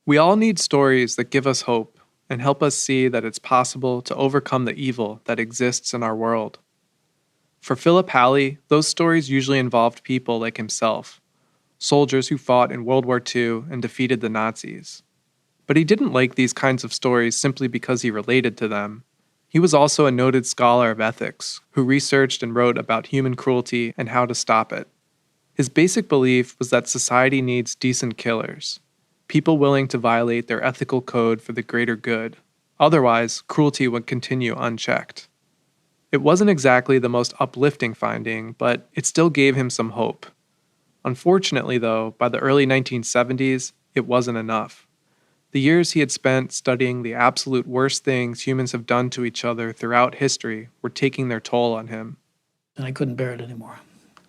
We all need stories that give us hope and help us see that it's possible to overcome the evil that exists in our world. For Philip Halley, those stories usually involved people like himself, soldiers who fought in World War II and defeated the Nazis. But he didn't like these kinds of stories simply because he related to them. He was also a noted scholar of ethics who researched and wrote about human cruelty and how to stop it. His basic belief was that society needs decent killers, people willing to violate their ethical code for the greater good. Otherwise, cruelty would continue unchecked. It wasn't exactly the most uplifting finding, but it still gave him some hope. Unfortunately, though, by the early 1970s, it wasn't enough. The years he had spent studying the absolute worst things humans have done to each other throughout history were taking their toll on him. And I couldn't bear it anymore.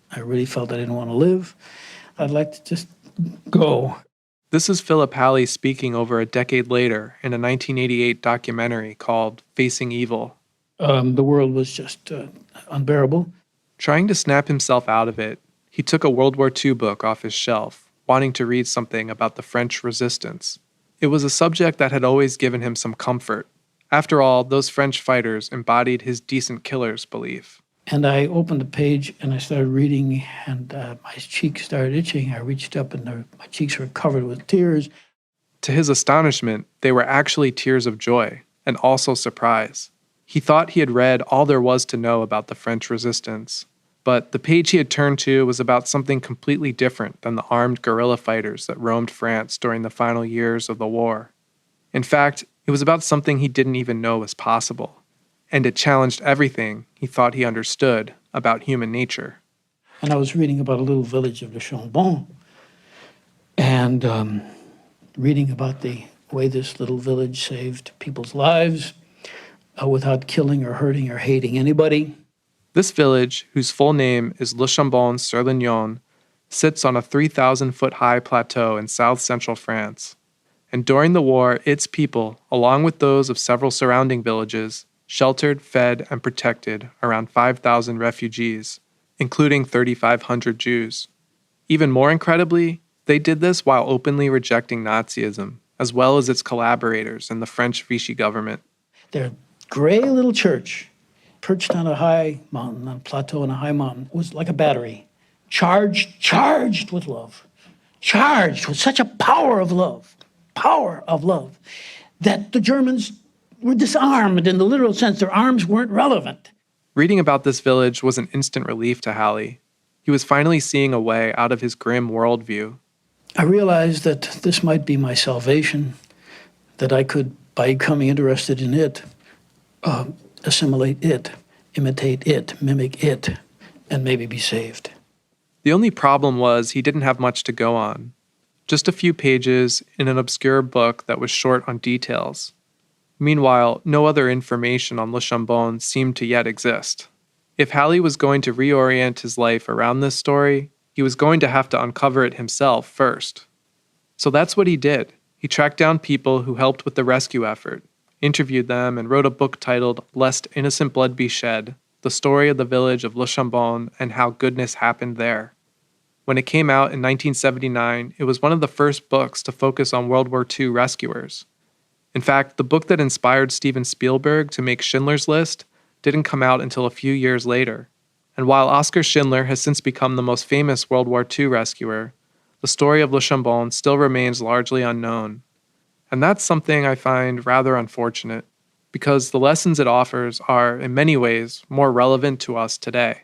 I really felt I didn't want to live. I'd like to just go. This is Philip Halley speaking over a decade later in a 1988 documentary called Facing Evil. The world was just unbearable. Trying to snap himself out of it, he took a World War II book off his shelf, wanting to read something about the French resistance. It was a subject that had always given him some comfort. After all, those French fighters embodied his decent killer's belief. And I opened the page and I started reading, and my cheeks started itching. I reached up and my cheeks were covered with tears. To his astonishment, they were actually tears of joy, and also surprise. He thought he had read all there was to know about the French resistance, but the page he had turned to was about something completely different than the armed guerrilla fighters that roamed France during the final years of the war. In fact, it was about something he didn't even know was possible, and it challenged everything he thought he understood about human nature. And I was reading about a little village of Le Chambon, and reading about the way this little village saved people's lives without killing or hurting or hating anybody. This village, whose full name is Le Chambon-sur-Lignon, sits on a 3,000-foot-high plateau in south-central France. And during the war, its people, along with those of several surrounding villages, sheltered, fed, and protected around 5,000 refugees, including 3,500 Jews. Even more incredibly, they did this while openly rejecting Nazism, as well as its collaborators in the French Vichy government. Their gray little church, perched on a high mountain, on a plateau on a high mountain, was like a battery, charged with love, charged with such a power of love, that the Germans were disarmed in the literal sense. Their arms weren't relevant. Reading about this village was an instant relief to Halley. He was finally seeing a way out of his grim worldview. I realized that this might be my salvation, that I could, by becoming interested in it, assimilate it, imitate it, mimic it, and maybe be saved. The only problem was he didn't have much to go on. Just a few pages in an obscure book that was short on details. Meanwhile, no other information on Le Chambon seemed to yet exist. If Halley was going to reorient his life around this story, he was going to have to uncover it himself first. So that's what he did. He tracked down people who helped with the rescue effort, interviewed them, and wrote a book titled Lest Innocent Blood Be Shed, the story of the village of Le Chambon and how goodness happened there. When it came out in 1979, it was one of the first books to focus on World War II rescuers. In fact, the book that inspired Steven Spielberg to make Schindler's List didn't come out until a few years later. And while Oskar Schindler has since become the most famous World War II rescuer, the story of Le Chambon still remains largely unknown. And that's something I find rather unfortunate, because the lessons it offers are, in many ways, more relevant to us today.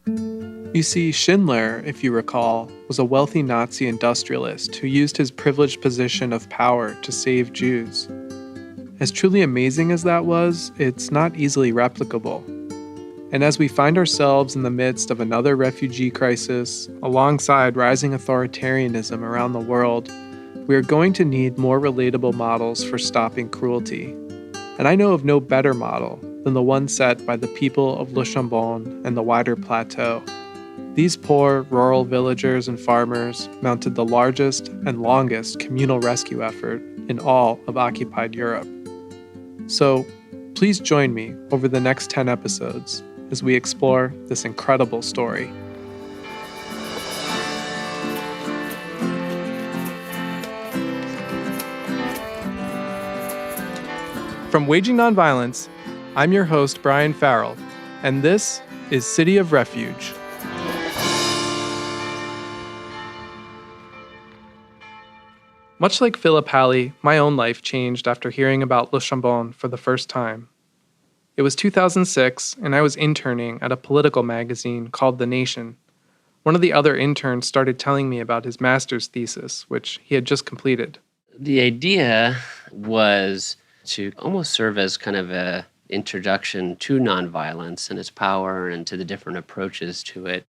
You see, Schindler, if you recall, was a wealthy Nazi industrialist who used his privileged position of power to save Jews. As truly amazing as that was, it's not easily replicable. And as we find ourselves in the midst of another refugee crisis, alongside rising authoritarianism around the world, we are going to need more relatable models for stopping cruelty. And I know of no better model than the one set by the people of Le Chambon and the wider plateau. These poor, rural villagers and farmers mounted the largest and longest communal rescue effort in all of occupied Europe. So, please join me over the next 10 episodes as we explore this incredible story. From Waging Nonviolence, I'm your host, Brian Farrell, and this is City of Refuge. Much like Philip Halley, my own life changed after hearing about Le Chambon for the first time. It was 2006, and I was interning at a political magazine called The Nation. One of the other interns started telling me about his master's thesis, which he had just completed. The idea was to almost serve as kind of an introduction to nonviolence and its power and to the different approaches to it.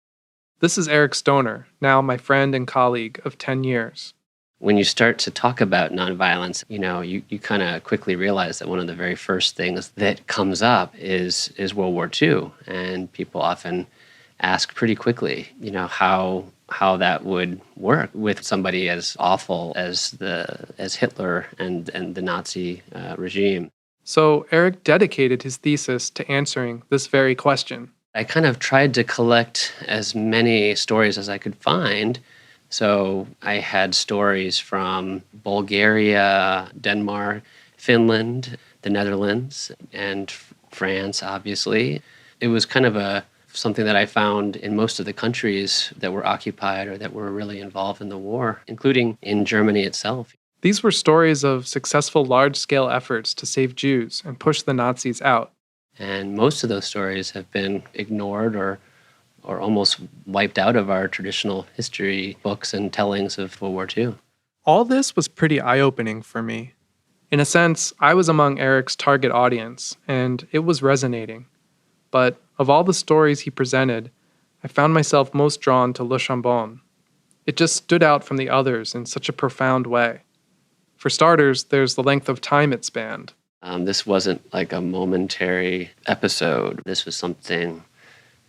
This is Eric Stoner, now my friend and colleague of 10 years. When you start to talk about nonviolence, you kind of quickly realize that one of the very first things that comes up is World War II. And people often ask pretty quickly, how that would work with somebody as awful as Hitler and the Nazi regime. So Eric dedicated his thesis to answering this very question. I kind of tried to collect as many stories as I could find. So I had stories from Bulgaria, Denmark, Finland, the Netherlands, and France, obviously. It was kind of something that I found in most of the countries that were occupied or that were really involved in the war, including in Germany itself. These were stories of successful large-scale efforts to save Jews and push the Nazis out. And most of those stories have been ignored or almost wiped out of our traditional history books and tellings of World War II. All this was pretty eye-opening for me. In a sense, I was among Eric's target audience, and it was resonating. But of all the stories he presented, I found myself most drawn to Le Chambon. It just stood out from the others in such a profound way. For starters, there's the length of time it spanned. This wasn't like a momentary episode. This was something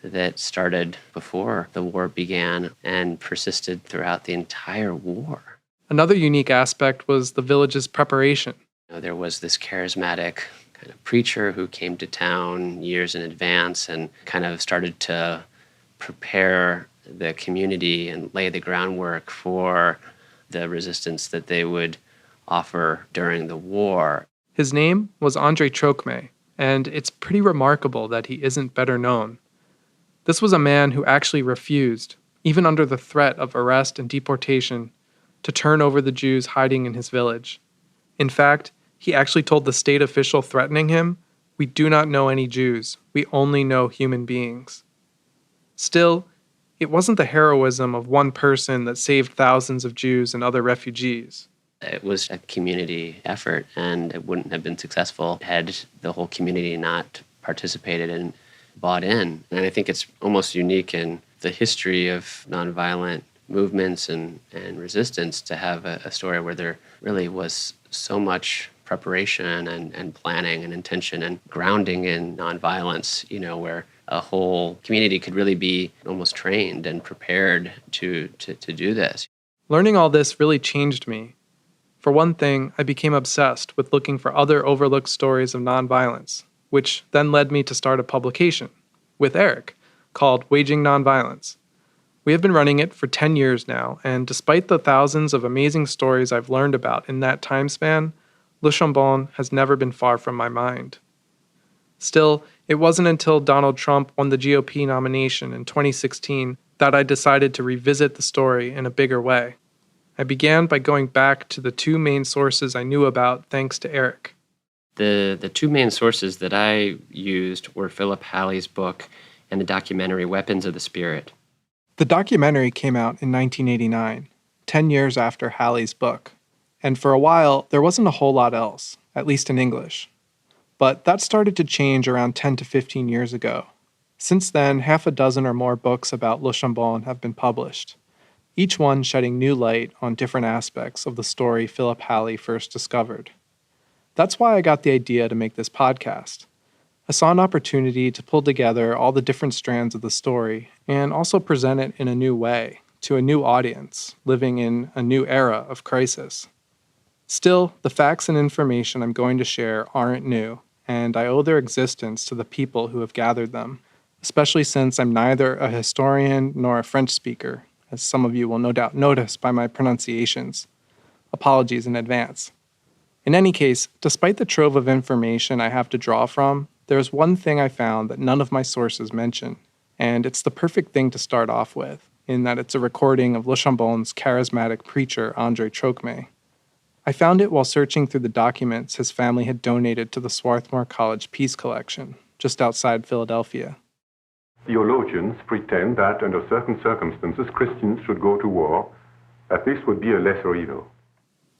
that started before the war began and persisted throughout the entire war. Another unique aspect was the village's preparation. There was this charismatic kind of preacher who came to town years in advance and kind of started to prepare the community and lay the groundwork for the resistance that they would offer during the war. His name was André Trocmé, and it's pretty remarkable that he isn't better known. This was a man who actually refused, even under the threat of arrest and deportation, to turn over the Jews hiding in his village. In fact, he actually told the state official threatening him, "We do not know any Jews. We only know human beings." Still, it wasn't the heroism of one person that saved thousands of Jews and other refugees. It was a community effort, and it wouldn't have been successful had the whole community not participated and bought in. And I think it's almost unique in the history of nonviolent movements and resistance to have a story where there really was so much preparation and planning and intention and grounding in nonviolence, where a whole community could really be almost trained and prepared to do this. Learning all this really changed me. For one thing, I became obsessed with looking for other overlooked stories of nonviolence, which then led me to start a publication with Eric called Waging Nonviolence. We have been running it for 10 years now, and despite the thousands of amazing stories I've learned about in that time span, Le Chambon has never been far from my mind. Still, it wasn't until Donald Trump won the GOP nomination in 2016 that I decided to revisit the story in a bigger way. I began by going back to the two main sources I knew about thanks to Eric. The two main sources that I used were Philip Halley's book and the documentary Weapons of the Spirit. The documentary came out in 1989, 10 years after Halley's book, and for a while there wasn't a whole lot else, at least in English. But that started to change around 10 to 15 years ago. Since then, half a dozen or more books about Le Chambon have been published, each one shedding new light on different aspects of the story Philip Halley first discovered. That's why I got the idea to make this podcast. I saw an opportunity to pull together all the different strands of the story and also present it in a new way to a new audience living in a new era of crisis. Still, the facts and information I'm going to share aren't new, and I owe their existence to the people who have gathered them, especially since I'm neither a historian nor a French speaker, as some of you will no doubt notice by my pronunciations. Apologies in advance. In any case, despite the trove of information I have to draw from, there's one thing I found that none of my sources mention, and it's the perfect thing to start off with, in that it's a recording of Le Chambon's charismatic preacher, André Trocmé. I found it while searching through the documents his family had donated to the Swarthmore College Peace Collection, just outside Philadelphia. Theologians pretend that under certain circumstances Christians should go to war, that this would be a lesser evil.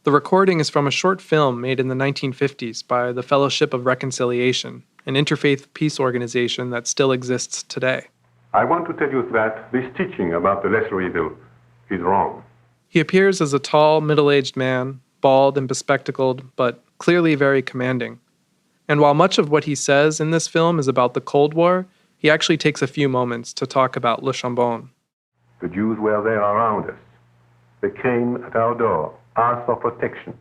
The recording is from a short film made in the 1950s by the Fellowship of Reconciliation, an interfaith peace organization that still exists today. I want to tell you that this teaching about the lesser evil is wrong. He appears as a tall, middle-aged man, bald and bespectacled, but clearly very commanding. And while much of what he says in this film is about the Cold War, he actually takes a few moments to talk about Le Chambon. The Jews were there around us. They came at our door, asked for protection.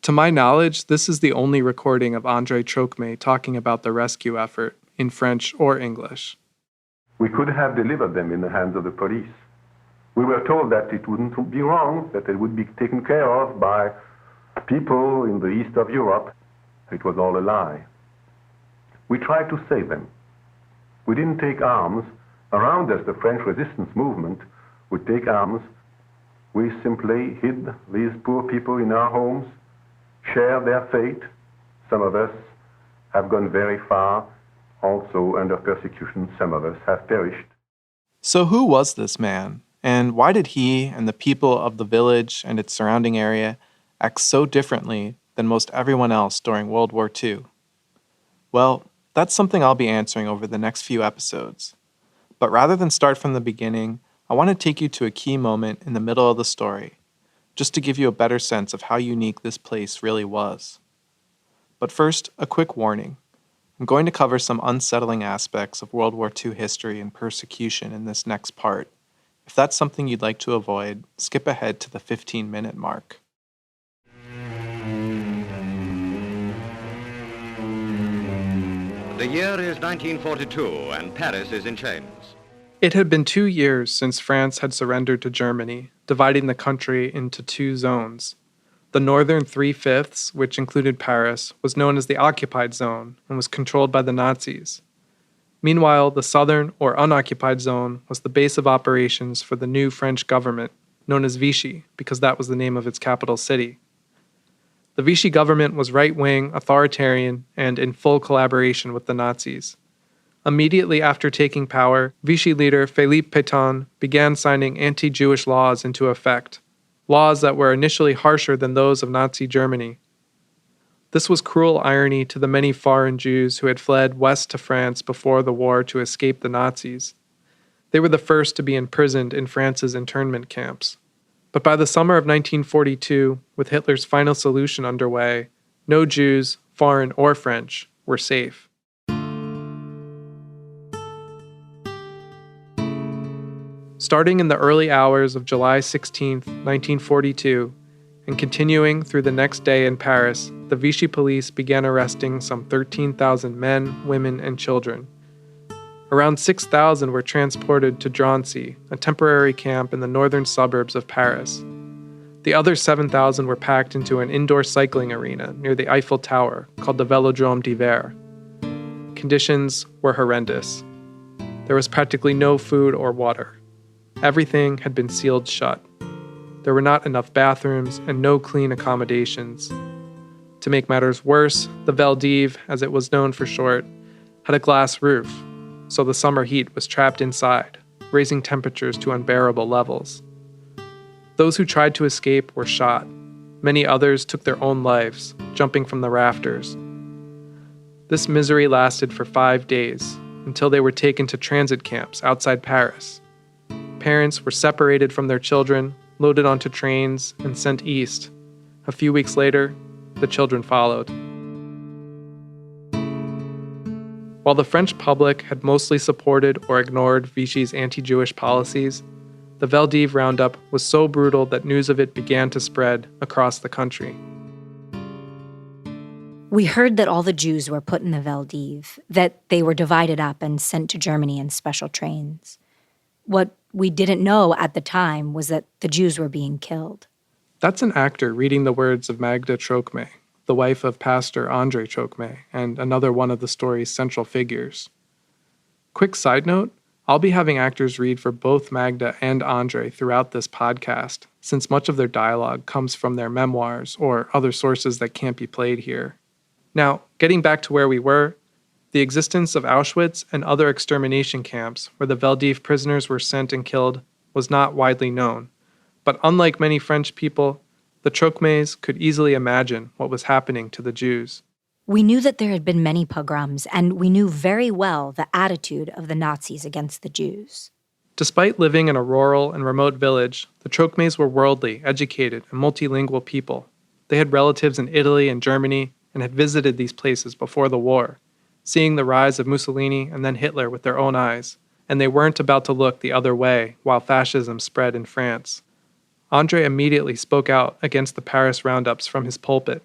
To my knowledge, this is the only recording of André Trocmé talking about the rescue effort, in French or English. We could have delivered them in the hands of the police. We were told that it wouldn't be wrong, that they would be taken care of by people in the east of Europe. It was all a lie. We tried to save them. We didn't take arms. Around us, the French resistance movement would take arms. We simply hid these poor people in our homes, shared their fate. Some of us have gone very far, also under persecution. Some of us have perished. So who was this man? And why did he and the people of the village and its surrounding area act so differently than most everyone else during World War II? Well, that's something I'll be answering over the next few episodes. But rather than start from the beginning, I want to take you to a key moment in the middle of the story, just to give you a better sense of how unique this place really was. But first, a quick warning. I'm going to cover some unsettling aspects of World War II history and persecution in this next part. If that's something you'd like to avoid, skip ahead to the 15-minute mark. The year is 1942, and Paris is in chains. It had been 2 years since France had surrendered to Germany, dividing the country into two zones. The northern 3/5, which included Paris, was known as the occupied zone and was controlled by the Nazis. Meanwhile, the southern or unoccupied zone was the base of operations for the new French government, known as Vichy, because that was the name of its capital city. The Vichy government was right-wing, authoritarian, and in full collaboration with the Nazis. Immediately after taking power, Vichy leader Philippe Pétain began signing anti-Jewish laws into effect, laws that were initially harsher than those of Nazi Germany. This was cruel irony to the many foreign Jews who had fled west to France before the war to escape the Nazis. They were the first to be imprisoned in France's internment camps. But by the summer of 1942, with Hitler's final solution underway, no Jews, foreign or French, were safe. Starting in the early hours of July 16, 1942, and continuing through the next day in Paris, the Vichy police began arresting some 13,000 men, women, and children. Around 6,000 were transported to Drancy, a temporary camp in the northern suburbs of Paris. The other 7,000 were packed into an indoor cycling arena near the Eiffel Tower called the Vélodrome d'Hiver. Conditions were horrendous. There was practically no food or water. Everything had been sealed shut. There were not enough bathrooms and no clean accommodations. To make matters worse, the Veldiv, as it was known for short, had a glass roof, so the summer heat was trapped inside, raising temperatures to unbearable levels. Those who tried to escape were shot. Many others took their own lives, jumping from the rafters. This misery lasted for 5 days, until they were taken to transit camps outside Paris. Parents were separated from their children, loaded onto trains, and sent east. A few weeks later, the children followed. While the French public had mostly supported or ignored Vichy's anti-Jewish policies, the Veldiv roundup was so brutal that news of it began to spread across the country. We heard that all the Jews were put in the Veldiv, that they were divided up and sent to Germany in special trains. What we didn't know at the time was that the Jews were being killed. That's an actor reading the words of Magda Trocmé, the wife of Pastor Andre Chokmeh and another one of the story's central figures. Quick side note, I'll be having actors read for both Magda and Andre throughout this podcast, since much of their dialogue comes from their memoirs or other sources that can't be played here. Now, getting back to where we were, the existence of Auschwitz and other extermination camps where the Veldiv prisoners were sent and killed was not widely known. But unlike many French people, the Chokmehs could easily imagine what was happening to the Jews. We knew that there had been many pogroms, and we knew very well the attitude of the Nazis against the Jews. Despite living in a rural and remote village, the Chokmehs were worldly, educated, and multilingual people. They had relatives in Italy and Germany and had visited these places before the war, seeing the rise of Mussolini and then Hitler with their own eyes, and they weren't about to look the other way while fascism spread in France. Andre immediately spoke out against the Paris roundups from his pulpit.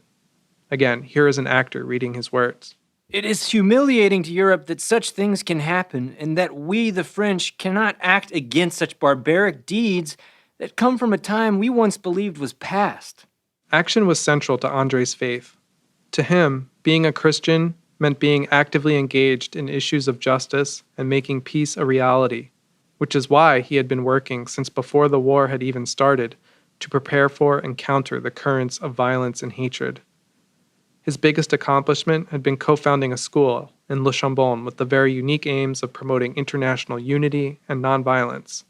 Again, here is an actor reading his words. It is humiliating to Europe that such things can happen and that we, the French, cannot act against such barbaric deeds that come from a time we once believed was past. Action was central to Andre's faith. To him, being a Christian meant being actively engaged in issues of justice and making peace a reality, which is why he had been working since before the war had even started to prepare for and counter the currents of violence and hatred. His biggest accomplishment had been co-founding a school in Le Chambon with the very unique aims of promoting international unity and nonviolence.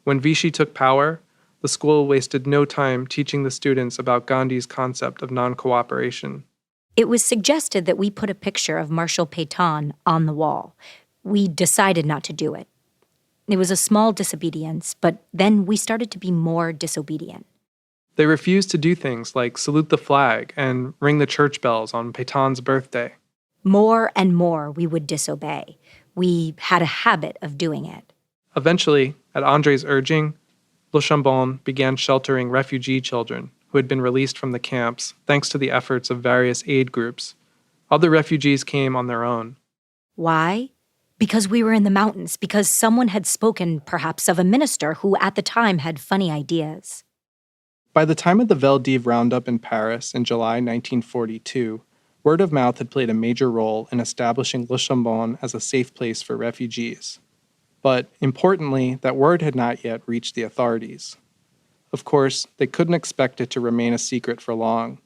When Vichy took power, the school wasted no time teaching the students about Gandhi's concept of non-cooperation. It was suggested that we put a picture of Marshal Pétain on the wall. We decided not to do it. It was a small disobedience, but then we started to be more disobedient. They refused to do things like salute the flag and ring the church bells on Pétain's birthday. More and more we would disobey. We had a habit of doing it. Eventually, at Andre's urging, Le Chambon began sheltering refugee children who had been released from the camps thanks to the efforts of various aid groups. Other refugees came on their own. Why? Because we were in the mountains, because someone had spoken, perhaps, of a minister who at the time had funny ideas. By the time of the Veldiv roundup in Paris in July 1942, word of mouth had played a major role in establishing Le Chambon as a safe place for refugees. But, importantly, that word had not yet reached the authorities. Of course, they couldn't expect it to remain a secret for long.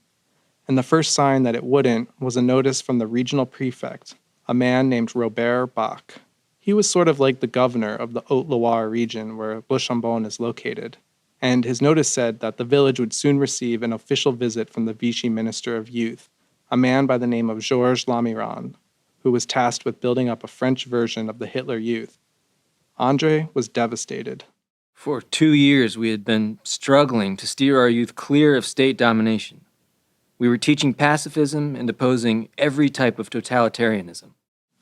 And the first sign that it wouldn't was a notice from the regional prefect, a man named Robert Bach. He was sort of like the governor of the Haute-Loire region where Le Chambon is located. And his notice said that the village would soon receive an official visit from the Vichy Minister of Youth, a man by the name of Georges Lamirande, who was tasked with building up a French version of the Hitler Youth. Andre was devastated. For 2 years, we had been struggling to steer our youth clear of state domination. We were teaching pacifism and opposing every type of totalitarianism.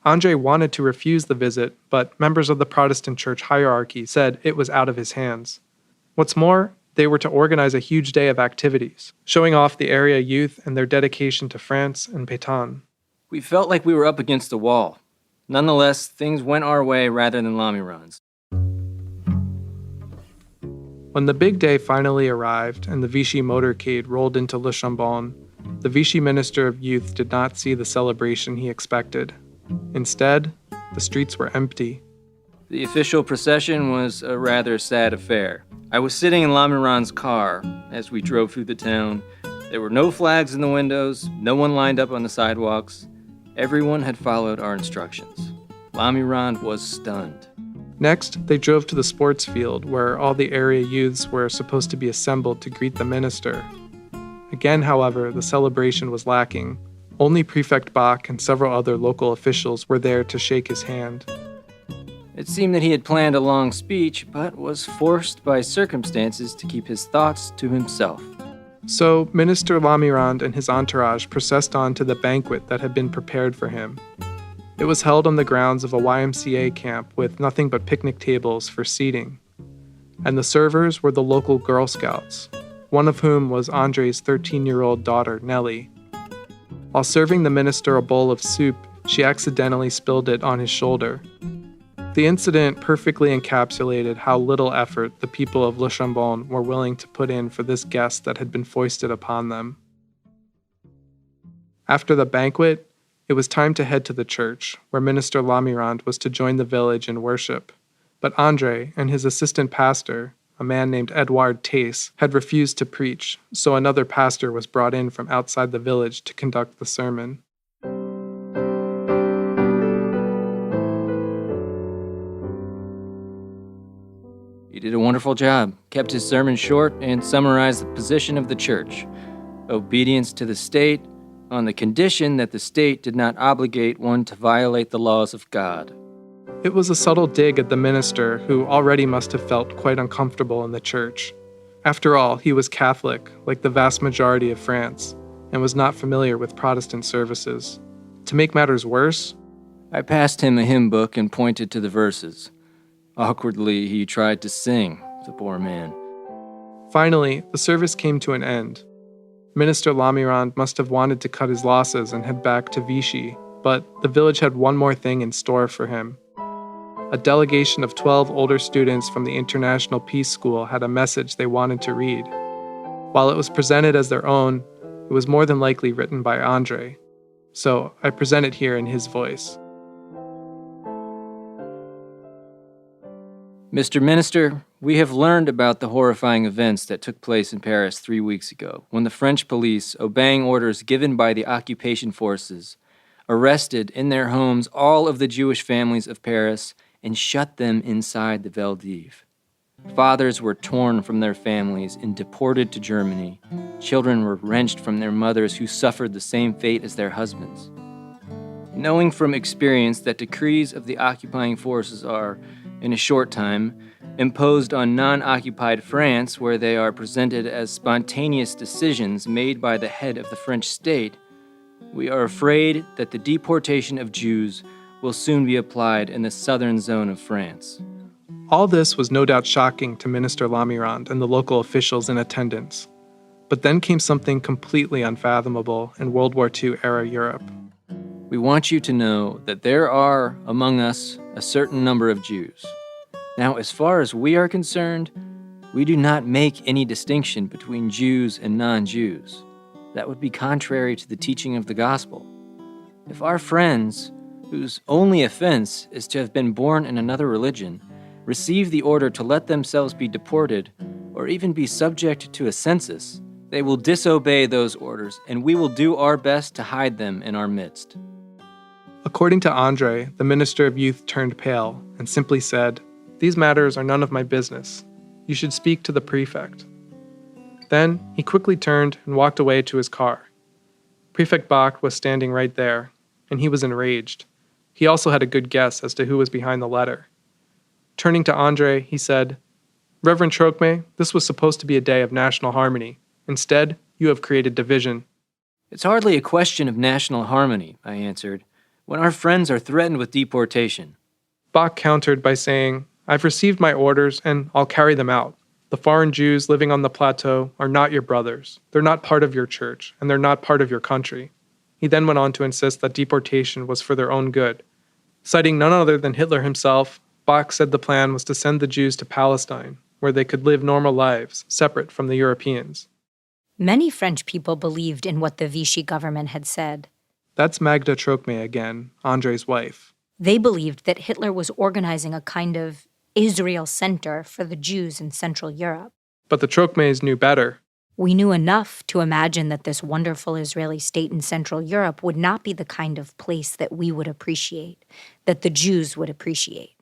Andre wanted to refuse the visit, but members of the Protestant church hierarchy said it was out of his hands. What's more, they were to organize a huge day of activities, showing off the area youth and their dedication to France and Pétain. We felt like we were up against a wall. Nonetheless, things went our way rather than Lamirande's. When the big day finally arrived and the Vichy motorcade rolled into Le Chambon, the Vichy Minister of Youth did not see the celebration he expected. Instead, the streets were empty. The official procession was a rather sad affair. I was sitting in Lamirande's car as we drove through the town. There were no flags in the windows, no one lined up on the sidewalks. Everyone had followed our instructions. Lamirande was stunned. Next, they drove to the sports field where all the area youths were supposed to be assembled to greet the minister. Again, however, the celebration was lacking. Only Prefect Bach and several other local officials were there to shake his hand. It seemed that he had planned a long speech, but was forced by circumstances to keep his thoughts to himself. So, Minister Lamirande and his entourage processed on to the banquet that had been prepared for him. It was held on the grounds of a YMCA camp with nothing but picnic tables for seating. And the servers were the local Girl Scouts, one of whom was Andre's 13-year-old daughter, Nellie. While serving the minister a bowl of soup, she accidentally spilled it on his shoulder. The incident perfectly encapsulated how little effort the people of Le Chambon were willing to put in for this guest that had been foisted upon them. After the banquet, it was time to head to the church, where Minister Lamirand was to join the village in worship. But Andre and his assistant pastor, a man named Edouard Tace, had refused to preach, so another pastor was brought in from outside the village to conduct the sermon. He did a wonderful job, kept his sermon short, and summarized the position of the church. Obedience to the state, on the condition that the state did not obligate one to violate the laws of God. It was a subtle dig at the minister, who already must have felt quite uncomfortable in the church. After all, he was Catholic, like the vast majority of France, and was not familiar with Protestant services. To make matters worse, I passed him a hymn book and pointed to the verses. Awkwardly, he tried to sing, the poor man. finally, the service came to an end. Minister Lamirand must have wanted to cut his losses and head back to Vichy, but the village had one more thing in store for him. A delegation of 12 older students from the International Peace School had a message they wanted to read. While it was presented as their own, it was more than likely written by Andre. So I present it here in his voice. Mr. Minister, we have learned about the horrifying events that took place in Paris 3 weeks ago, when the French police, obeying orders given by the occupation forces, arrested in their homes all of the Jewish families of Paris and shut them inside the Veldiv. Fathers were torn from their families and deported to Germany. Children were wrenched from their mothers who suffered the same fate as their husbands. Knowing from experience that decrees of the occupying forces are, in a short time, imposed on non-occupied France, where they are presented as spontaneous decisions made by the head of the French state, we are afraid that the deportation of Jews will soon be applied in the southern zone of France. All this was no doubt shocking to Minister Lamirand and the local officials in attendance. But then came something completely unfathomable in World War II-era Europe. We want you to know that there are, among us, a certain number of Jews. Now, as far as we are concerned, we do not make any distinction between Jews and non-Jews. That would be contrary to the teaching of the gospel. If our friends, whose only offense is to have been born in another religion, receive the order to let themselves be deported, or even be subject to a census, they will disobey those orders, and we will do our best to hide them in our midst. According to Andre, the Minister of Youth turned pale and simply said, "These matters are none of my business. You should speak to the prefect." Then he quickly turned and walked away to his car. Prefect Bach was standing right there, and he was enraged. He also had a good guess as to who was behind the letter. Turning to Andre, he said, "Reverend Trocme, this was supposed to be a day of national harmony. Instead, you have created division." It's hardly a question of national harmony, I answered, when our friends are threatened with deportation. Bach countered by saying, "I've received my orders and I'll carry them out. The foreign Jews living on the plateau are not your brothers. They're not part of your church, and they're not part of your country." He then went on to insist that deportation was for their own good. Citing none other than Hitler himself, Bach said the plan was to send the Jews to Palestine, where they could live normal lives, separate from the Europeans. Many French people believed in what the Vichy government had said. That's Magda Trocme again, Andre's wife. They believed that Hitler was organizing a kind of Israel center for the Jews in Central Europe. But the Trocmes knew better. We knew enough to imagine that this wonderful Israeli state in Central Europe would not be the kind of place that we would appreciate, that the Jews would appreciate.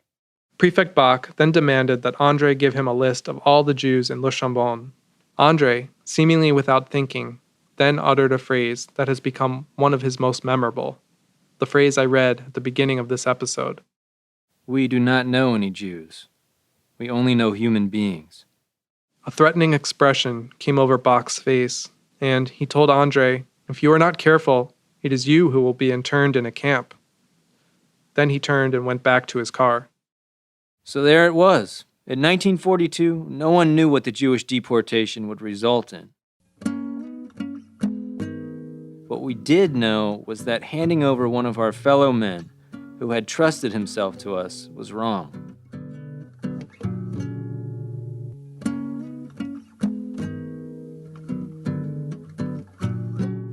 Prefect Bach then demanded that Andre give him a list of all the Jews in Le Chambon. Andre, seemingly without thinking, then uttered a phrase that has become one of his most memorable. The phrase I read at the beginning of this episode. We do not know any Jews. We only know human beings. A threatening expression came over Bach's face, and he told Andre, "If you are not careful, it is you who will be interned in a camp." Then he turned and went back to his car. So there it was. In 1942, no one knew what the Jewish deportation would result in. What we did know was that handing over one of our fellow men, who had trusted himself to us, was wrong.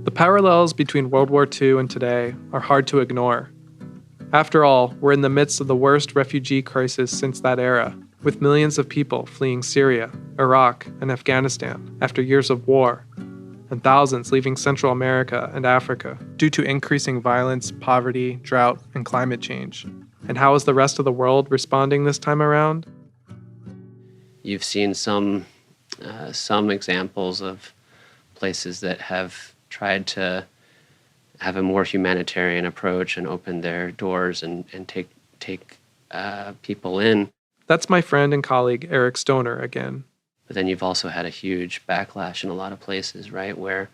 The parallels between World War II and today are hard to ignore. After all, we're in the midst of the worst refugee crisis since that era, with millions of people fleeing Syria, Iraq, and Afghanistan after years of war, and thousands leaving Central America and Africa due to increasing violence, poverty, drought, and climate change. And how is the rest of the world responding this time around? You've seen some examples of places that have tried to have a more humanitarian approach and open their doors and take people in. That's my friend and colleague Eric Stoner again. But then you've also had a huge backlash in a lot of places, right, where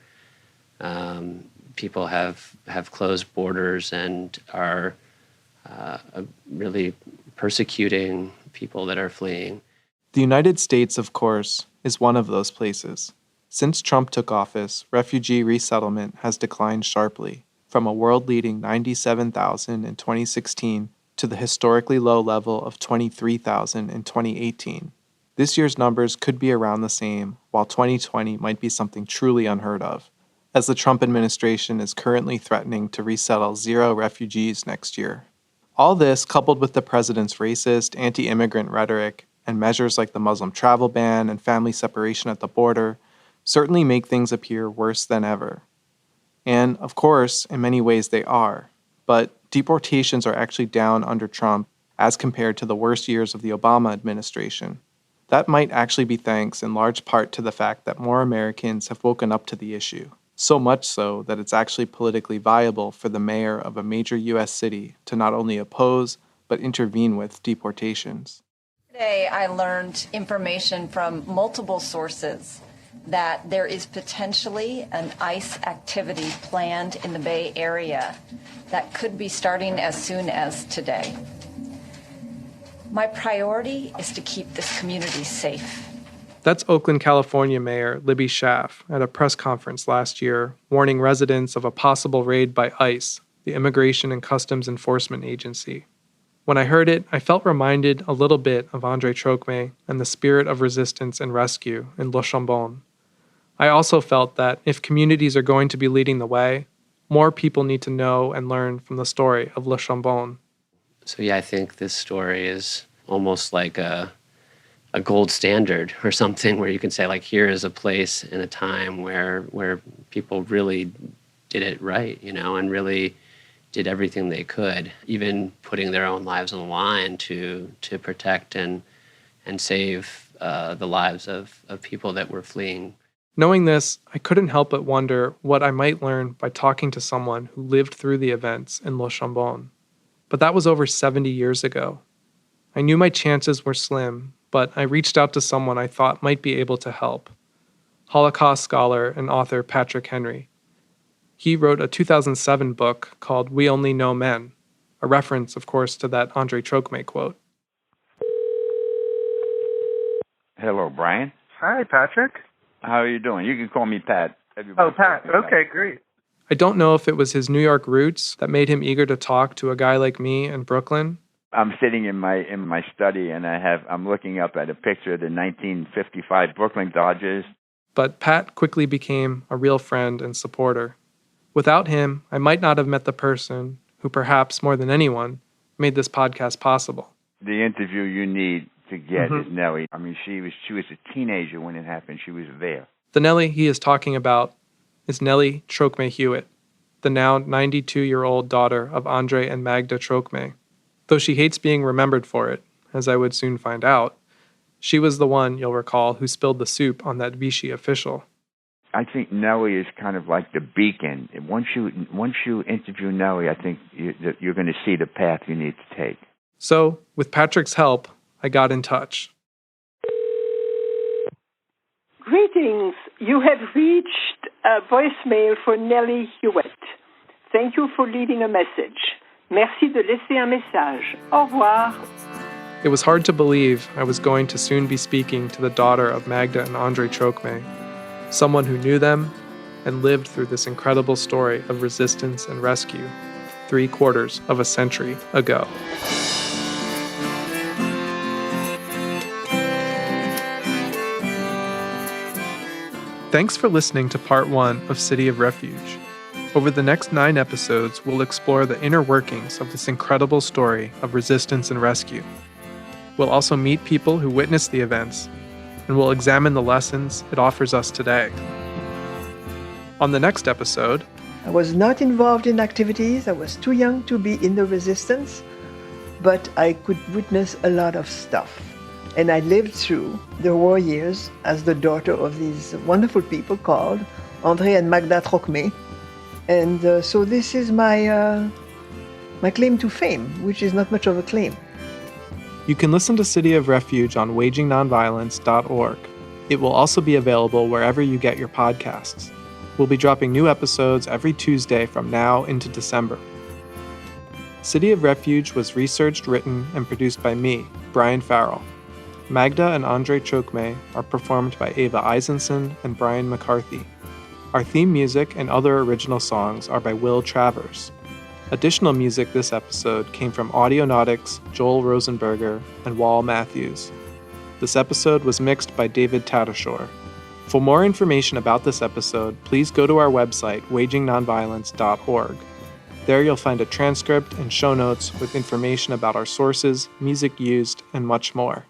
people have closed borders and are really persecuting people that are fleeing. The United States, of course, is one of those places. Since Trump took office, refugee resettlement has declined sharply, from a world-leading 97,000 in 2016 to the historically low level of 23,000 in 2018. This year's numbers could be around the same, while 2020 might be something truly unheard of, as the Trump administration is currently threatening to resettle 0 refugees next year. All this, coupled with the president's racist, anti-immigrant rhetoric and measures like the Muslim travel ban and family separation at the border, certainly make things appear worse than ever. And, of course, in many ways they are, but deportations are actually down under Trump as compared to the worst years of the Obama administration. That might actually be thanks in large part to the fact that more Americans have woken up to the issue, so much so that it's actually politically viable for the mayor of a major U.S. city to not only oppose, but intervene with deportations. Today, I learned information from multiple sources that there is potentially an ICE activity planned in the Bay Area that could be starting as soon as today. My priority is to keep this community safe. That's Oakland, California Mayor Libby Schaaf at a press conference last year, warning residents of a possible raid by ICE, the Immigration and Customs Enforcement Agency. When I heard it, I felt reminded a little bit of André Trocmé and the spirit of resistance and rescue in Le Chambon. I also felt that if communities are going to be leading the way, more people need to know and learn from the story of Le Chambon. So yeah, I think this story is almost like a gold standard or something where you can say, like, here is a place and a time where people really did it right, and really did everything they could, even putting their own lives on the line to protect and save the lives of people that were fleeing. Knowing this, I couldn't help but wonder what I might learn by talking to someone who lived through the events in Le Chambon. But that was over 70 years ago. I knew my chances were slim, but I reached out to someone I thought might be able to help. Holocaust scholar and author Patrick Henry. He wrote a 2007 book called We Only Know Men, a reference, of course, to that André Trocmé quote. Hello, Brian. Hi, Patrick. How are you doing? You can call me Pat. Oh, Pat. Okay, great. I don't know if it was his New York roots that made him eager to talk to a guy like me in Brooklyn. I'm sitting in my study and I'm looking up at a picture of the 1955 Brooklyn Dodgers. But Pat quickly became a real friend and supporter. Without him, I might not have met the person who, perhaps more than anyone, made this podcast possible. The interview you need to get is Nellie. I mean, she was a teenager when it happened. She was there. The Nellie he is talking about is Nellie Trocmé Hewitt, the now 92-year-old daughter of André and Magda Trocmé. Though she hates being remembered for it, as I would soon find out, she was the one, you'll recall, who spilled the soup on that Vichy official. I think Nellie is kind of like the beacon. Once you interview Nellie, I think you're going to see the path you need to take. So, with Patrick's help, I got in touch. Greetings. You have reached a voicemail for Nellie Hewitt. Thank you for leaving a message. Merci de laisser un message. Au revoir. It was hard to believe I was going to soon be speaking to the daughter of Magda and André Trocmé, someone who knew them and lived through this incredible story of resistance and rescue 3/4 of a century ago. Thanks for listening to part 1 of City of Refuge. Over the next 9 episodes, we'll explore the inner workings of this incredible story of resistance and rescue. We'll also meet people who witnessed the events, and we'll examine the lessons it offers us today. On the next episode, I was not involved in activities. I was too young to be in the resistance, but I could witness a lot of stuff. And I lived through the war years as the daughter of these wonderful people called André and Magda Trocmé. And so this is my claim to fame, which is not much of a claim. you can listen to City of Refuge on wagingnonviolence.org. It will also be available wherever you get your podcasts. We'll be dropping new episodes every Tuesday from now into December. City of Refuge was researched, written, and produced by me, Brian Farrell. Magda and Andre Trocmé are performed by Ava Eisenson and Brian McCarthy. Our theme music and other original songs are by Will Travers. Additional music this episode came from Audionautics, Joel Rosenberger, and Wall Matthews. This episode was mixed by David Tatashore. For more information about this episode, please go to our website, wagingnonviolence.org. There you'll find a transcript and show notes with information about our sources, music used, and much more.